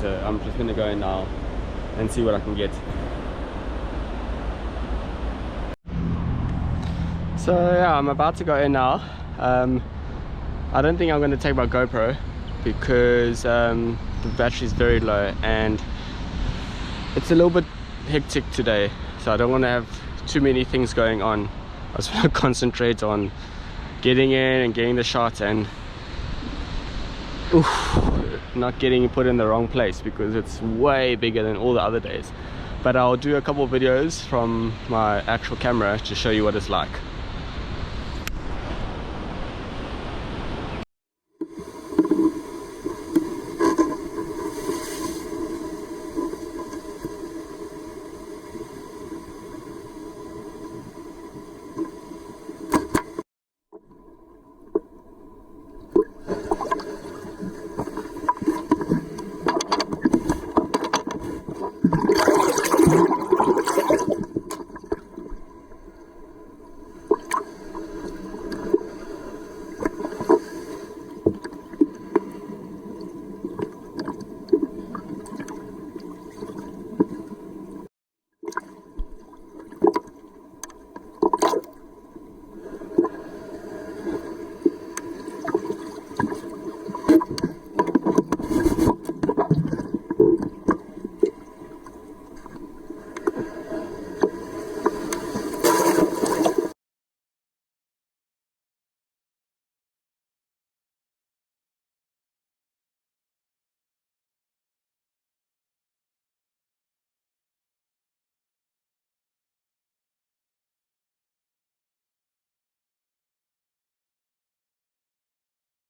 so I'm just gonna go in now and see what I can get. So yeah, I'm about to go in now. I don't think I'm going to take my GoPro because the battery is very low and it's a little bit hectic today, so I don't want to have too many things going on. I just want to concentrate on getting in and getting the shot and not getting put in the wrong place, because it's way bigger than all the other days. But I'll do a couple of videos from my actual camera to show you what it's like.